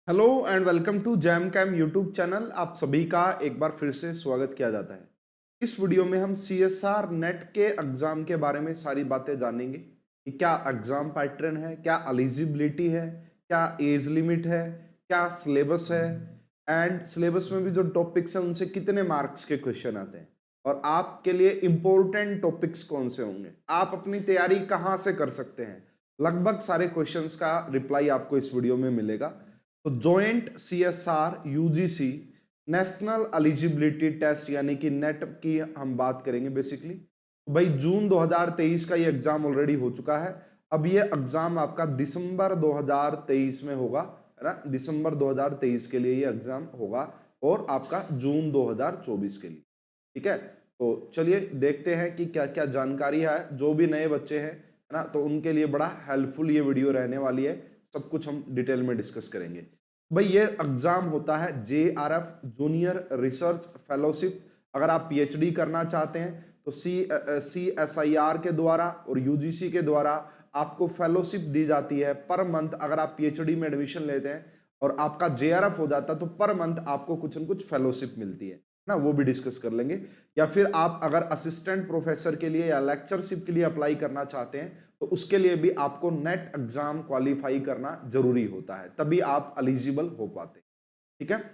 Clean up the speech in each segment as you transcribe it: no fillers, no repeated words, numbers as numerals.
Hello and welcome to jam cam YouTube channel. आप सभी का एक बार फिर से स्वागत किया जाता है। इस वीडियो में हम सीएसआर नेट के एग्जाम के बारे में सारी बातें जानेंगे कि क्या एग्जाम पैटर्न है, क्या एलिजिबिलिटी है, क्या एज लिमिट है, क्या सिलेबस है एंड सिलेबस में भी जो टॉपिक्स हैं उनसे कितने मार्क्स के क्वेश्चन आते हैं और आपके लिए इंपॉर्टेंट टॉपिक्स कौन से होंगे, आप अपनी तैयारी कहाँ से कर सकते हैं। लगभग सारे क्वेश्चंस का रिप्लाई आपको इस वीडियो में मिलेगा। तो joint CSR UGC national eligibility test यानी कि नेट की हम बात करेंगे बेसिकली। तो भाई जून 2023 का ये एग्जाम ऑलरेडी हो चुका है। अब ये एग्जाम आपका दिसंबर 2023 में होगा, है ना। दिसंबर 2023 के लिए ये एग्जाम होगा और आपका जून 2024 के लिए, ठीक है। तो चलिए देखते हैं कि क्या क्या जानकारी है। जो भी नए बच्चे हैं, है ना, तो उनके लिए बड़ा हेल्पफुल ये वीडियो रहने वाली है। सब कुछ हम डिटेल में डिस्कस करेंगे। भाई ये एग्जाम होता है जेआरएफ जूनियर रिसर्च फेलोशिप। अगर आप पीएचडी करना चाहते हैं तो सीएसआईआर के द्वारा और यूजीसी के द्वारा आपको फेलोशिप दी जाती है पर मंथ। अगर आप पीएचडी में एडमिशन लेते हैं और आपका जेआरएफ हो जाता है तो पर मंथ आपको कुछ न कुछ फेलोशिप मिलती है ना, वो भी डिस्कस कर लेंगे। या फिर आप अगर असिस्टेंट प्रोफेसर के लिए या लेक्चरशिप के लिए अप्लाई करना चाहते हैं तो उसके लिए भी आपको नेट एग्जाम क्वालिफाई करना जरूरी होता है, तभी आप एलिजिबल हो पाते हैं, ठीक है।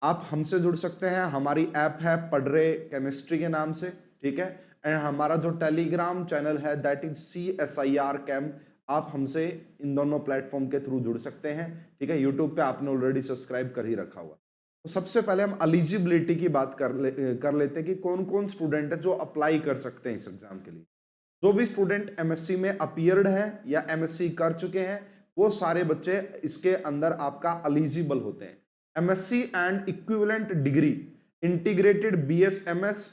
आप हमसे जुड़ सकते हैं, हमारी ऐप है पढ़ रहे केमिस्ट्री के नाम से, ठीक है। एंड हमारा जो टेलीग्राम चैनल है दैट इज CSIR कैम। आप हमसे इन दोनों प्लेटफॉर्म के थ्रू जुड़ सकते हैं, ठीक है। यूट्यूब पे आपने ऑलरेडी सब्सक्राइब कर ही रखा हुआ। तो सबसे पहले हम एलिजिबिलिटी की बात कर लेते हैं कि कौन कौन स्टूडेंट है जो अप्लाई कर सकते हैं इस एग्जाम के लिए। जो भी स्टूडेंट एमएससी में अपीयर्ड है या एमएससी कर चुके हैं वो सारे बच्चे इसके अंदर आपका एलिजिबल होते हैं। MSc and equivalent degree, integrated BSMS,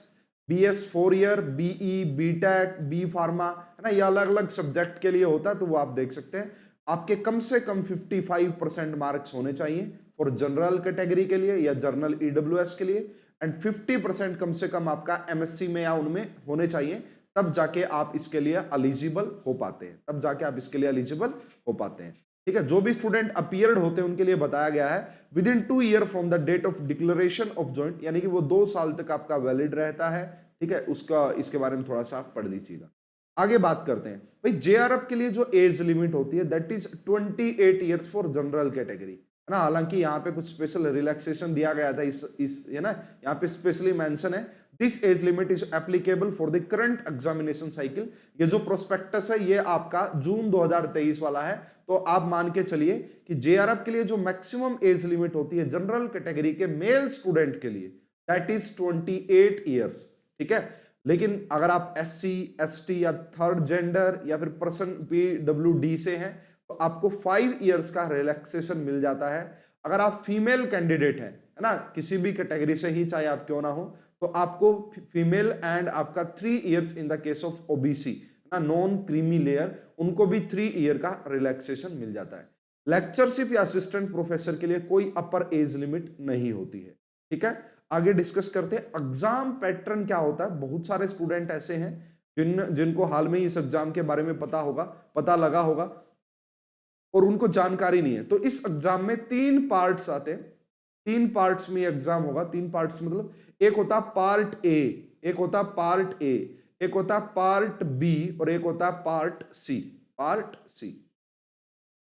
BS 4 year, BE, BTech, B Pharma, है ना, ये अलग अलग सब्जेक्ट के लिए होता है। तो वो आप देख सकते हैं। आपके कम से कम 55% मार्क्स होने चाहिए फॉर जनरल कैटेगरी के लिए या जर्नल ईडब्ल्यूएस के लिए, एंड 50% कम से कम आपका एमएससी में या उनमें होने चाहिए। तब जाके आप इसके लिए एलिजिबल हो पाते हैं, तब जाके आप इसके लिए एलिजिबल हो पाते हैं, ठीक है। जो भी स्टूडेंट अपीयर्ड होते हैं उनके लिए बताया गया है within 2 year from the date of declaration of joint, यानी कि वो 2 साल तक आपका वैलिड रहता है, ठीक है। उसका इसके बारे में थोड़ा सा आप पढ़ लीजिएगा। आगे बात करते हैं भाई जेआरएफ के लिए जो एज लिमिट होती है that is 28 years for general category, है ना। हालांकि यहाँ पे कुछ स्पेशल रिलैक्सेशन दिया गया था इस है ना, यहाँ पे स्पेशली मेंशन है this age limit is applicable for the current examination cycle. ये जो प्रोस्पेक्टस है ये आपका जून 2023 वाला है। तो आप मान के चलिए कि जेआरएफ के लिए जो मैक्सिमम एज लिमिट होती है जनरल कैटेगरी के मेल स्टूडेंट के लिए दैट इज 28 ईयर्स, ठीक है। लेकिन अगर आप SC ST या थर्ड जेंडर या फिर पर्सन PWD से हैं तो आपको 5 ईयर्स का रिलैक्सेशन मिल जाता है। अगर आप फीमेल कैंडिडेट हैं, है ना, किसी भी कैटेगरी से ही चाहे आप क्यों ना हो, तो आपको फीमेल एंड आपका 3 years in the case of OBC, ना, नॉन क्रीमी लेयर, उनको भी 3 ईयर का रिलैक्सेशन मिल जाता है। लेक्चरशिप या असिस्टेंट प्रोफेसर के लिए कोई अपर एज लिमिट नहीं होती है, ठीक है। आगे डिस्कस करते हैं एग्जाम पैटर्न क्या होता है। बहुत सारे स्टूडेंट ऐसे हैं जिनको हाल में ही इस एग्जाम के बारे में पता लगा होगा और उनको जानकारी नहीं है। तो इस एग्जाम में 3 पार्ट्स आते हैं, 3 पार्ट्स में एग्जाम होगा। 3 पार्ट्स मतलब एक होता पार्ट ए, एक होता पार्ट ए, एक होता पार्ट बी और एक होता पार्ट सी। पार्ट सी,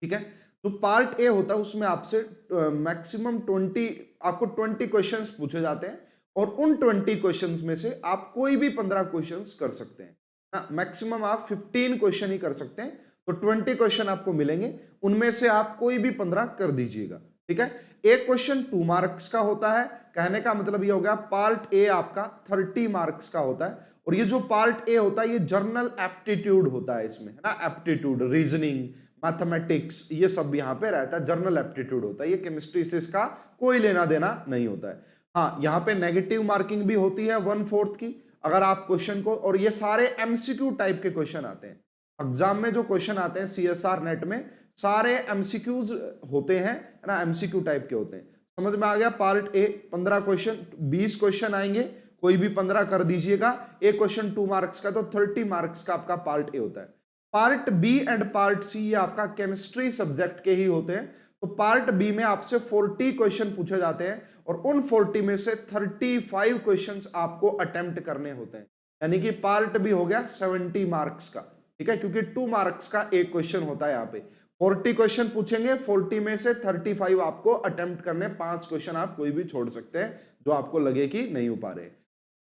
ठीक है। तो पार्ट ए होता है उसमें आपसे मैक्सिमम 20 क्वेश्चंस पूछे जाते हैं और उन 20 क्वेश्चंस में से आप कोई भी 15 क्वेश्चंस कर सकते हैं ना। मैक्सिमम आप 15 क्वेश्चन ही कर सकते हैं। तो 20 क्वेश्चन आपको मिलेंगे, उनमें से आप कोई भी 15 कर दीजिएगा, ठीक है। एक क्वेश्चन 2 मार्क्स का होता है। कहने का मतलब ये हो गया पार्ट ए आपका 30 मार्क्स का होता है। और ये जो पार्ट ए होता है ये जर्नल एप्टीट्यूड होता है, इसमें, है ना, एप्टीट्यूड, रीजनिंग, मैथमेटिक्स, ये सब यहाँ पे रहता है, जर्नल एप्टीट्यूड होता है। ये केमिस्ट्री से इसका कोई लेना देना नहीं होता है। हाँ, यहाँ पे नेगेटिव मार्किंग भी होती है 1/4 की अगर आप क्वेश्चन को, और ये सारे एमसीक्यू टाइप के क्वेश्चन आते हैं एग्जाम में। जो क्वेश्चन आते हैं सीएसआर नेट में सारे एमसीक्यूज होते हैं, है ना, एमसीक्यू टाइप के होते हैं। समझ में आ गया। पार्ट ए 15 क्वेश्चन, 20 क्वेश्चन आएंगे, कोई भी 15 कर दीजिएगा। एक क्वेश्चन 2 मार्क्स का, तो 30 मार्क्स का आपका पार्ट ए होता है। Part B and part C ये आपका केमिस्ट्री सब्जेक्ट के ही होते हैं। तो पार्ट बी में आपसे 40 क्वेश्चन पूछे जाते हैं और उन 40 में से 35 क्वेश्चंस आपको अटेम्प्ट करने होते हैं, यानी कि पार्ट बी हो गया 70 मार्क्स का, ठीक है, क्योंकि 2 मार्क्स का एक क्वेश्चन होता है। यहाँ पे 40 क्वेश्चन पूछेंगे, 40 में से 35 आपको अटेम्प्ट करने, 5 क्वेश्चन आप कोई भी छोड़ सकते हैं जो आपको लगे कि नहीं हो पा रहे।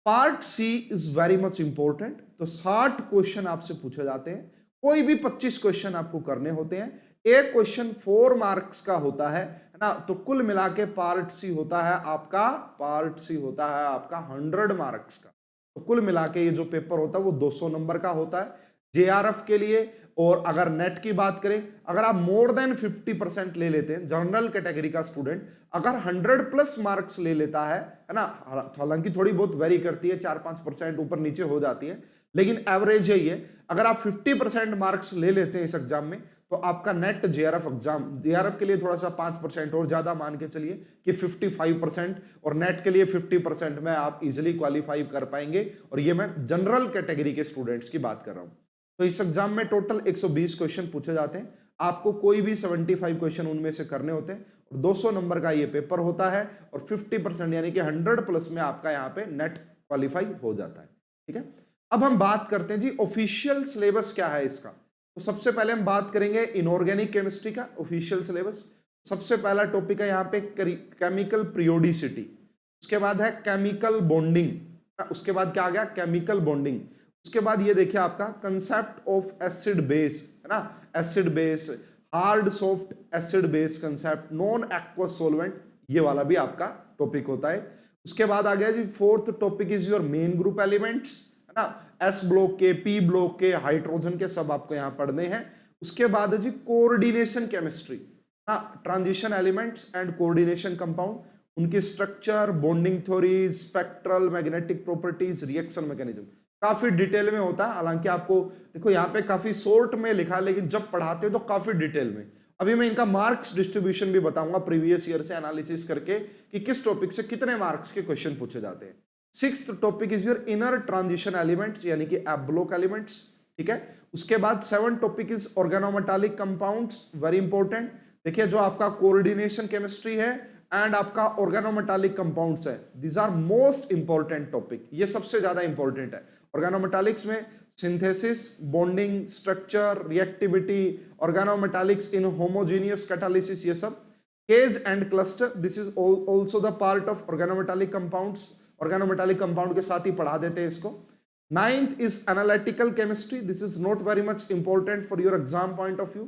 Part C is very much important, तो 60 क्वेश्चन आपसे पूछे जाते हैं, कोई भी 25 क्वेश्चन आपको करने होते हैं, एक क्वेश्चन 4 मार्क्स का होता है ना, तो कुल मिला के पार्ट सी होता है आपका 100 मार्क्स का। तो कुल मिला के ये जो पेपर होता है वो 200 नंबर का होता है जेआरएफ के लिए। और अगर नेट की बात करें, अगर आप मोर देन 50% ले लेते हैं, जनरल कैटेगरी का स्टूडेंट अगर 100+ मार्क्स ले लेता है ना, हालांकि थोड़ी बहुत वेरी करती है, 4-5% ऊपर नीचे हो जाती है, लेकिन एवरेज यही है। अगर आप 50% मार्क्स ले लेते हैं इस एग्जाम में, तो आपका नेट जेआरएफ एग्जाम, जेआरएफ के लिए थोड़ा सा 5% और ज्यादा मान के चलिए कि 55%, और नेट के लिए 50% में आप इजिली क्वालिफाई कर पाएंगे। और ये मैं जनरल कैटेगरी के स्टूडेंट्स की बात कर रहा हूं। तो इस एग्जाम में टोटल 120 क्वेश्चन पूछे जाते हैं, आपको कोई भी 75 क्वेश्चन उनमें से करने होते हैं, और 200 नंबर का ये पेपर होता है, और 50% यानी कि 100+ में आपका यहाँ पे नेट क्वालिफाई हो जाता है, ठीक है। अब हम बात करते हैं जी ऑफिशियल सिलेबस क्या है इसका। तो सबसे पहले हम बात करेंगे इनऑर्गेनिक केमिस्ट्री का ऑफिशियल सिलेबस। सबसे पहला टॉपिक है यहाँ पे केमिकल पीरियोडिसिटी, उसके बाद है केमिकल बॉन्डिंग, उसके बाद क्या आ गया केमिकल बॉन्डिंग, उसके बाद ये देखिए आपका कंसेप्ट ऑफ एसिड बेस, है ना, acid base, hard soft acid base concept, non aqueous solvent, ये वाला भी आपका टॉपिक होता है। उसके बाद आ गया जी fourth topic is your main group elements, है ना, एस ब्लॉक के, पी ब्लॉक के, हाइड्रोजन के, सब आपको यहाँ पढ़ने हैं। उसके बाद है जी coordination chemistry, transition elements and coordination compound, उनकी structure, bonding theory, spectral magnetic properties, reaction mechanism, काफी डिटेल में होता है। हालांकि आपको देखो यहाँ पे काफी शॉर्ट में लिखा है, लेकिन जब पढ़ाते हो तो काफी डिटेल में। अभी मैं इनका मार्क्स डिस्ट्रीब्यूशन भी बताऊंगा प्रीवियस ईयर से एनालिसिस करके कि किस टॉपिक से कितने मार्क्स के क्वेश्चन पूछे जाते हैं। Sixth topic is your inner transition elements, यानी कि एप ब्लॉक एलिमेंट्स, ठीक है। उसके बाद 7 topic is organometallic compounds, very important. देखिए जो आपका कोऑर्डिनेशन केमिस्ट्री है एंड आपका ऑर्गेनोमेटालिक कंपाउंड्स है, these are most important topic, ये सबसे ज्यादा इंपॉर्टेंट है। ऑर्गेनोमेटालिक्स में synthesis, bonding, structure, reactivity, organometallics in homogeneous catalysis, ये सब। Cage and cluster, this is also the part of organometallic compounds, organometallic compound के साथ ही पढ़ा देते हैं इसको। 9th is analytical chemistry, this is not very much important for your exam point of view.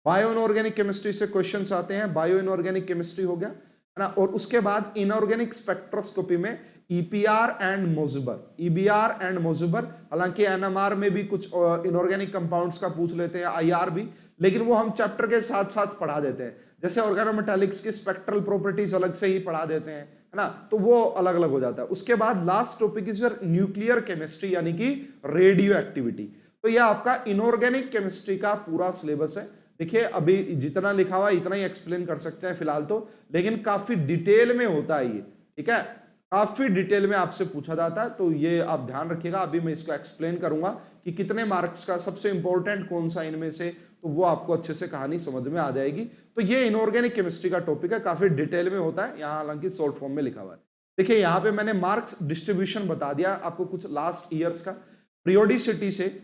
Bio inorganic chemistry से questions आते हैं, बायो इनऑर्गेनिक केमिस्ट्री हो गया, है ना। और उसके बाद इनऑर्गेनिक स्पेक्ट्रोस्कोपी में ईपीआर एंड मोजुबर, ईबीआर एंड मोजुबर, हालांकि एनएमआर में भी कुछ इनऑर्गेनिक कंपाउंड्स का पूछ लेते हैं, आईआर भी, लेकिन वो हम चैप्टर के साथ साथ पढ़ा देते हैं। जैसे ऑर्गेनोमेटालिक्स की स्पेक्ट्रल प्रॉपर्टीज अलग से ही पढ़ा देते हैं, है ना, तो वो अलग अलग हो जाता है। उसके बाद last topic is your nuclear chemistry, यानी कि रेडियो एक्टिविटी। तो यह आपका इनऑर्गेनिक केमिस्ट्री का पूरा सिलेबस है। देखिए अभी जितना लिखा हुआ इतना ही एक्सप्लेन कर सकते हैं फिलहाल तो, लेकिन काफी डिटेल में होता है ये, ठीक है, काफी डिटेल में आपसे पूछा जाता है, तो ये आप ध्यान रखिएगा। अभी मैं इसको एक्सप्लेन करूंगा कि कितने मार्क्स का, सबसे इंपॉर्टेंट कौन सा इनमें से, तो वो आपको अच्छे से कहानी समझ में आ जाएगी। तो ये इनऑर्गेनिक केमिस्ट्री का टॉपिक है, काफी डिटेल में होता है, यहाँ हालांकि शॉर्ट फॉर्म में लिखा हुआ है। देखिए यहाँ पे मैंने मार्क्स डिस्ट्रीब्यूशन बता दिया आपको कुछ लास्ट ईयर्स का। पीरियोडिसिटी से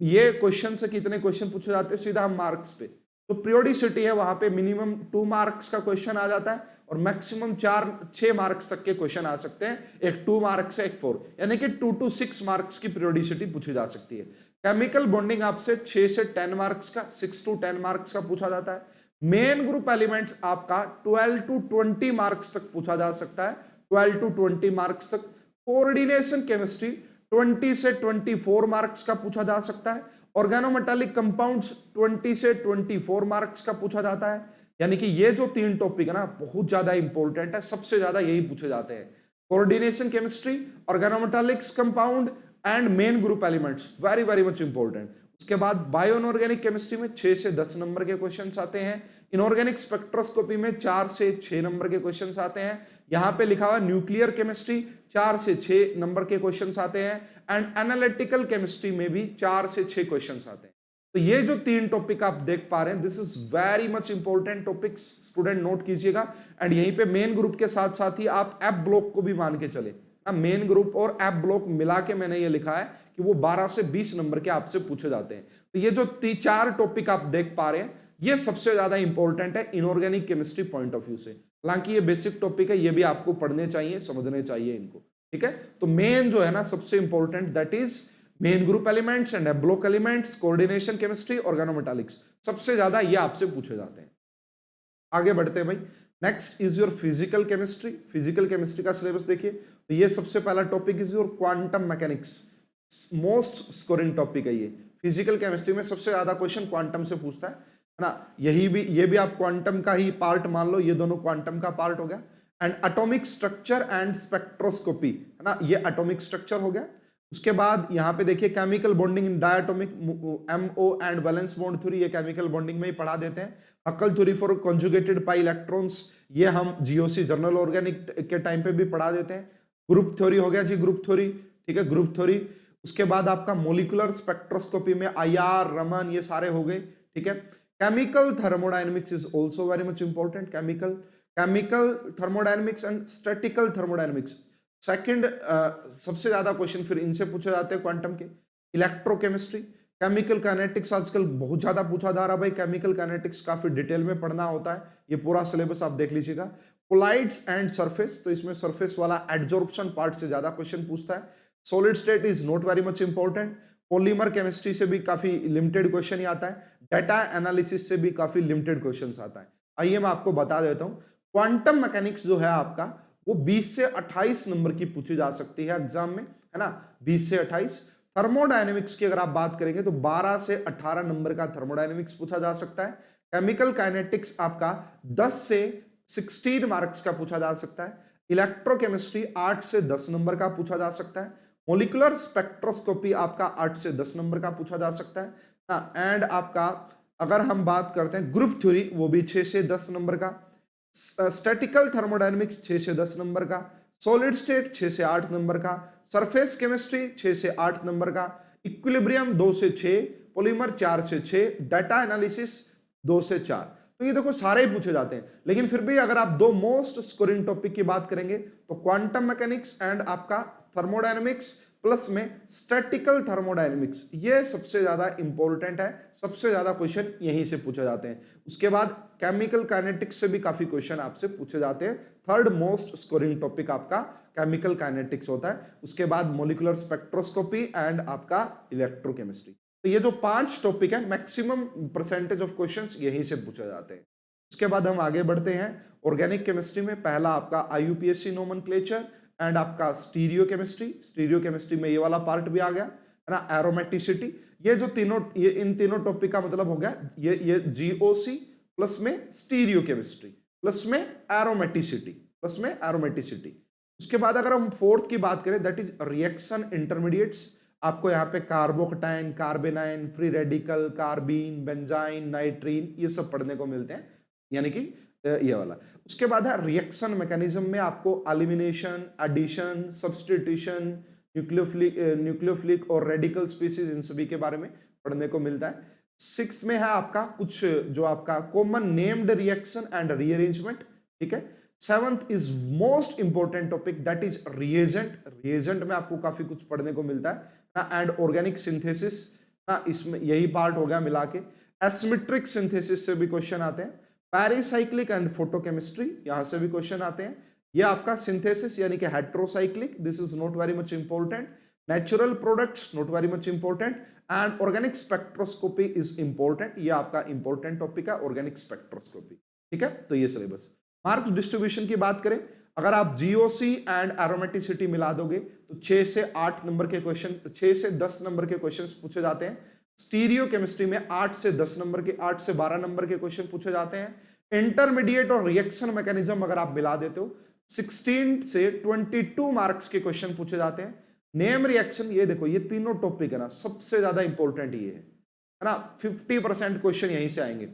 ये क्वेश्चन से कितने क्वेश्चन पूछे जाते हैं, सीधा हम मार्क्स पे, तो पीरियोडिसिटी है वहां पे मिनिमम 2 मार्क्स का क्वेश्चन आ जाता है, और मैक्सिमम 4-6 मार्क्स तक के क्वेश्चन आ सकते हैं, एक 2 मार्क्स से एक 4, यानी कि 2 to 6 मार्क्स की पीरियोडिसिटी पूछी जा सकती है। केमिकल बॉन्डिंग आपसे 6 से 10 मार्क्स का, 6 to 10 मार्क्स का पूछा जाता है। मेन ग्रुप एलिमेंट्स आपका 12 to 20 मार्क्स तक पूछा जा सकता है, 12 to 20 मार्क्स तक। कोऑर्डिनेशन केमिस्ट्री 20 से 24 मार्क्स का पूछा जा सकता है। ऑर्गेनोमेटालिक कंपाउंड्स 20 से 24 मार्क्स का पूछा जाता है। यानी कि ये जो 3 टॉपिक है ना बहुत ज्यादा इंपॉर्टेंट है, सबसे ज्यादा यही पूछे जाते हैं। Coordination chemistry, organometallics compound and main group elements, very very much important. उसके बाद बायो इनऑर्गेनिक केमिस्ट्री में 6 से 10 नंबर के क्वेश्चंस आते हैं। इनऑर्गेनिक स्पेक्ट्रोस्कोपी में 4 से 6 नंबर के क्वेश्चंस आते हैं। यहां पे लिखा हुआ न्यूक्लियर केमिस्ट्री 4 से 6 नंबर के क्वेश्चंस आते हैं। एंड एनालिटिकल केमिस्ट्री में भी 4 से 6 क्वेश्चंस आते हैं। तो ये जो 3 टॉपिक आप देख पा रहे हैं, this is very much important topics, student note कीजिएगा। एंड यहीं पे मेन ग्रुप के साथ साथ ही आप ऐप ब्लॉक को भी मान के चले। मेन ग्रुप और ऐप ब्लॉक मिला के मैंने ये लिखा है कि वो 12 से 20 नंबर के आपसे पूछे जाते हैं। तो ये जो 4 टॉपिक आप देख पा रहे हैं, ये सबसे ज्यादा इंपॉर्टेंट है inorganic chemistry point of view से। हालांकि ये बेसिक टॉपिक है, ये भी आपको पढ़ने चाहिए, समझने चाहिए इनको, ठीक है। तो मेन जो है ना सबसे important, that is main group elements and block elements, coordination chemistry, organometallics, सबसे ज्यादा ये आपसे पूछे जाते हैं। आगे बढ़ते हैं भाई। Next is your physical chemistry. Physical chemistry का सिलेबस देखिए, तो ये सबसे पहला topic is your quantum mechanics, most scoring topic है ये। फिजिकल केमिस्ट्री में सबसे ज्यादा क्वेश्चन क्वांटम से पूछता है ना। ये भी आप क्वांटम का ही पार्ट मान लो, ये दोनों क्वांटम का पार्ट हो गया। And atomic structure and spectroscopy, है ना, ये एटॉमिक स्ट्रक्चर हो गया। उसके बाद यहाँ पे देखिए chemical bonding in diatomic, MO and valence bond theory, ये केमिकल बॉन्डिंग में ही पढ़ा देते हैं। Huckel theory for conjugated pi electrons, ये हम GOC जर्नल ऑर्गेनिक के टाइम पे भी पढ़ा देते हैं। ग्रुप थ्योरी हो गया जी, ग्रुप थ्योरी, ठीक है, ग्रुप थ्योरी। उसके बाद आपका मोलिकुलर स्पेक्ट्रोस्कोपी में IR, रमन, ये सारे हो गए, ठीक है। Chemical thermodynamics is also very much important. Chemical thermodynamics and statistical thermodynamics, second सबसे ज्यादा क्वेश्चन फिर इनसे पूछे जाते हैं क्वांटम के। इलेक्ट्रोकेमिस्ट्री, केमिकल काइनेटिक्स आजकल बहुत ज्यादा पूछा जा रहा है भाई, केमिकल काइनेटिक्स काफी डिटेल में पढ़ना होता है, ये पूरा सिलेबस आप देख लीजिएगा। कोलाइड्स एंड सरफेस, तो इसमें सरफेस वाला एडजॉर्प्शन पार्ट से ज्यादा क्वेश्चन पूछता है। Solid state is not very much important. Polymer chemistry से भी काफी लिमिटेड क्वेश्चन ही आता है। डाटा एनालिसिस से भी काफी लिमिटेड क्वेश्चन आता है। आइए मैं आपको बता देता हूं, क्वांटम मैकेनिक्स जो है आपका, वो 20 से 28 नंबर की पूछी जा सकती है एग्जाम में, है ना, 20 से 28। थर्मोडायनेमिक्स की अगर आप बात करेंगे तो 12 से 18 नंबर का थर्मोडायनेमिक्स पूछा जा सकता है। केमिकल काइनेटिक्स आपका 10 से 16 मार्क्स का पूछा जा सकता है। इलेक्ट्रोकेमिस्ट्री 8 से 10 नंबर का पूछा जा सकता है। मोलिकुलर स्पेक्ट्रोस्कोपी आपका 8 से 10 नंबर का पूछा जा सकता है। एंड आपका अगर हम बात करते हैं ग्रुप थ्योरी, वो भी 6 से 10 नंबर का। स्टैटिकल थर्मोडायनेमिक्स 6 से 10 नंबर का। सॉलिड स्टेट 6 से 8 नंबर का। सरफेस केमिस्ट्री 6 से 8 नंबर का। इक्विलिब्रियम 2 से 6। पॉलीमर 4 से 6। डाटा एनालिसिस 2 से 4। तो ये देखो सारे ही पूछे जाते हैं, लेकिन फिर भी अगर आप दो मोस्ट स्कोरिंग टॉपिक की बात करेंगे तो क्वांटम मैकेनिक्स एंड आपका थर्मोडायनेमिक्स प्लस में स्टैटिकल थर्मोडायनेमिक्स, ये सबसे ज्यादा इंपॉर्टेंट है, सबसे ज्यादा क्वेश्चन यहीं से पूछे जाते हैं। उसके बाद केमिकल काइनेटिक्स से भी काफी क्वेश्चन आपसे पूछे जाते हैं। थर्ड मोस्ट स्कोरिंग टॉपिक आपका केमिकल काइनेटिक्स होता है। उसके बाद मोलिकुलर स्पेक्ट्रोस्कोपी एंड आपका इलेक्ट्रोकेमिस्ट्री। तो ये जो 5 टॉपिक है, मैक्सिमम परसेंटेज ऑफ क्वेश्चंस यहीं से पूछे जाते हैं। उसके बाद हम आगे बढ़ते हैं ऑर्गेनिक केमिस्ट्री में। पहला आपका IUPAC नोमेनक्लेचर एंड आपका स्टीरियो केमिस्ट्री में ये वाला पार्ट भी आ गया, है ना, एरोमेटिसिटी। ये जो तीनों, ये इन तीनों टॉपिक का मतलब हो गया ये GOC प्लस में स्टीरियो केमिस्ट्री प्लस में एरोमेटिसिटी। उसके बाद अगर हम फोर्थ की बात करें, दैट इज रिएक्शन इंटरमीडिएट्स। आपको यहाँ पे कार्बोकटाइन, कार्बेनाइन, फ्री रेडिकल, कार्बीन, बेंजाइन, नाइट्रीन, ये सब पढ़ने को मिलते हैं, यानी कि ये वाला। उसके बाद है रिएक्शन मैकेनिज्म में आपको एलिमिनेशन, एडिशन, सब्स्टिट्यूशन, न्यूक्लियोफिलिक और रेडिकल स्पीसीज, इन सभी के बारे में पढ़ने को मिलता है। 6 में है आपका कुछ जो आपका common named reaction and rearrangement, ठीक है। 7th is most important topic, that is reagent में आपको काफी कुछ पढ़ने को मिलता है ना। एंड ऑर्गेनिक सिंथेसिस ना, इसमें यही पार्ट हो गया मिला के। एसिमेट्रिक सिंथेसिस से भी क्वेश्चन आते हैं। पैरीसाइक्लिक एंड फोटोकेमिस्ट्री, यहां से भी क्वेश्चन आते हैं। ये आपका सिंथेसिस यानी कि heterocyclic, this is not very much important. Natural products not very much important. And organic spectroscopy is important, ये आपका इंपॉर्टेंट टॉपिक है ऑर्गेनिक स्पेक्ट्रोस्कोपी, ठीक है। तो ये सिलेबस। मार्क्स डिस्ट्रीब्यूशन की बात करें, अगर आप GOC एंड एरोमेटिसिटी मिला दोगे तो 6 से 8 नंबर के क्वेश्चन, 6 से 10 नंबर के क्वेश्चंस पूछे जाते हैं। स्टीरियो केमिस्ट्री में 8 से 10 नंबर के, 8 से 12 नंबर के क्वेश्चन पूछे जाते हैं। इंटरमीडिएट और रिएक्शन मैकेनिज्म अगर आप मिला देते हो 16 से 22 मार्क्स के क्वेश्चन पूछे जाते हैं। नेम रिएक्शन, ये देखो ये तीनों टॉपिक है ना, सबसे ज्यादा इंपॉर्टेंट ये है ना, 50% क्वेश्चन यहीं से आएंगे।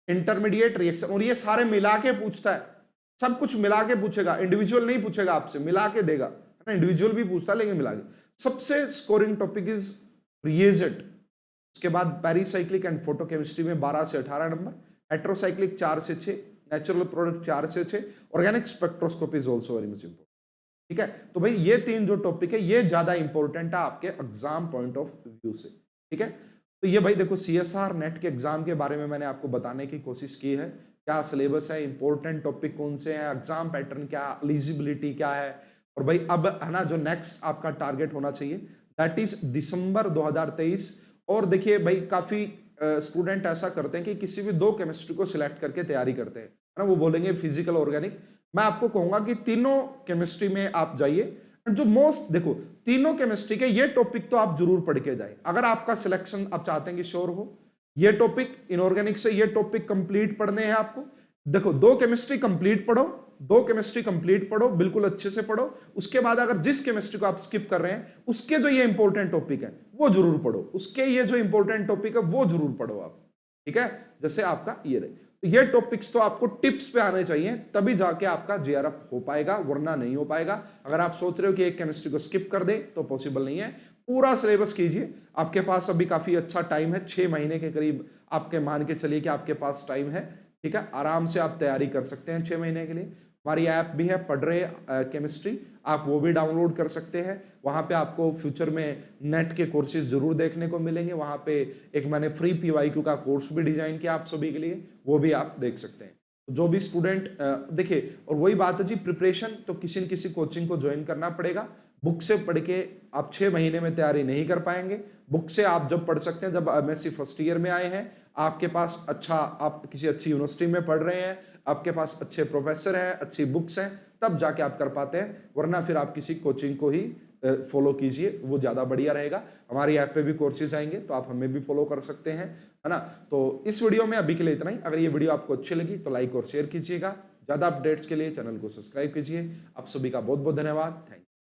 इंटरमीडिएट, रिएक्शन, और ये सारे मिला के पूछता है, सब कुछ मिला के पूछेगा, इंडिविजुअल नहीं पूछेगा आपसे, मिला के देगा, है ना। इंडिविजुअल भी पूछता है लेकिन मिला के। सबसे स्कोरिंग टॉपिक इज रिएजेंट, उसके बाद पेरिसाइक्लिक एंड फोटोकेमिस्ट्री में 12 से 18 नंबर, हेट्रोसाइक्लिक 4 से 6, नेचुरल प्रोडक्ट 4 से 6, organic spectroscopy is also very much important. ठीक है, तो भाई ये 3 जो टॉपिक है ये ज्यादा इंपॉर्टेंट है आपके एग्जाम पॉइंट ऑफ व्यू से। ठीक है, तो ये भाई देखो CSR नेट के एग्जाम के बारे में मैंने आपको बताने की कोशिश की है, क्या सिलेबस है, इंपॉर्टेंट टॉपिक कौन से हैं, एग्जाम पैटर्न क्या, एलिजिबिलिटी क्या है, और भाई अब है ना जो नेक्स्ट आपका टारगेट होना चाहिए दैट इज दिसंबर 2023। और देखिए भाई काफी स्टूडेंट ऐसा करते हैं कि किसी भी 2 केमिस्ट्री को सिलेक्ट करके तैयारी करते हैं, है ना, वो बोलेंगे फिजिकल ऑर्गेनिक। मैं आपको कहूंगा कि तीनों केमिस्ट्री में आप जाइए, जो मोस्ट देखो तीनों केमिस्ट्री के ये टॉपिक तो आप जरूर पढ़ के जाए। अगर आपका सिलेक्शन आप चाहते हैं कि श्योर हो, ये टॉपिक इनऑर्गेनिक से ये टॉपिक कंप्लीट पढ़ने हैं आपको। देखो 2 केमिस्ट्री कंप्लीट पढ़ो, 2 केमिस्ट्री कंप्लीट पढ़ो, बिल्कुल अच्छे से पढ़ो। उसके बाद अगर जिस केमिस्ट्री को आप स्किप कर रहे हैं उसके जो ये इंपॉर्टेंट टॉपिक है वो जरूर पढ़ो, उसके ये जो इंपॉर्टेंट टॉपिक है वो जरूर पढ़ो आप। ठीक है, जैसे आपका ये रहे, तो ये टॉपिक्स तो आपको टिप्स पे आने चाहिए, तभी जाके आपका जेआरएफ हो पाएगा, वरना नहीं हो पाएगा। अगर आप सोच रहे हो कि एक केमिस्ट्री को स्किप कर दे तो पॉसिबल नहीं है। पूरा सिलेबस कीजिए, आपके पास अभी काफी अच्छा टाइम है, 6 महीने के करीब आपके मान के चलिए कि आपके पास टाइम है। ठीक है, आराम से आप तैयारी कर सकते हैं 6 महीने के लिए। हमारी ऐप भी है पढ़ रहे केमिस्ट्री, आप वो भी डाउनलोड कर सकते हैं। वहां पे आपको फ्यूचर में नेट के कोर्सेज जरूर देखने को मिलेंगे। वहां पे एक मैंने फ्री PYQ का कोर्स भी डिजाइन किया आप सभी के लिए, वो भी आप देख सकते हैं। तो जो भी स्टूडेंट देखिए, और वही बात है जी, प्रिपरेशन तो किसी न किसी कोचिंग को ज्वाइन करना पड़ेगा। बुक से पढ़ के आप 6 महीने में तैयारी नहीं कर पाएंगे। बुक से आप जब पढ़ सकते हैं जब MSc फर्स्ट ईयर में आए हैं, आपके पास अच्छा, आप किसी अच्छी यूनिवर्सिटी में पढ़ रहे हैं, आपके पास अच्छे प्रोफेसर हैं, अच्छी बुक्स हैं, तब जाके आप कर पाते हैं। वरना फिर आप किसी कोचिंग को ही फॉलो कीजिए, वो ज्यादा बढ़िया रहेगा। हमारी ऐप पे भी कोर्सेज आएंगे तो आप हमें भी फॉलो कर सकते हैं, है ना। तो इस वीडियो में अभी के लिए इतना ही। अगर ये वीडियो आपको अच्छी लगी तो लाइक और शेयर कीजिएगा। ज्यादा अपडेट्स के लिए चैनल को सब्सक्राइब कीजिए। आप सभी का बहुत बहुत धन्यवाद। Thank you.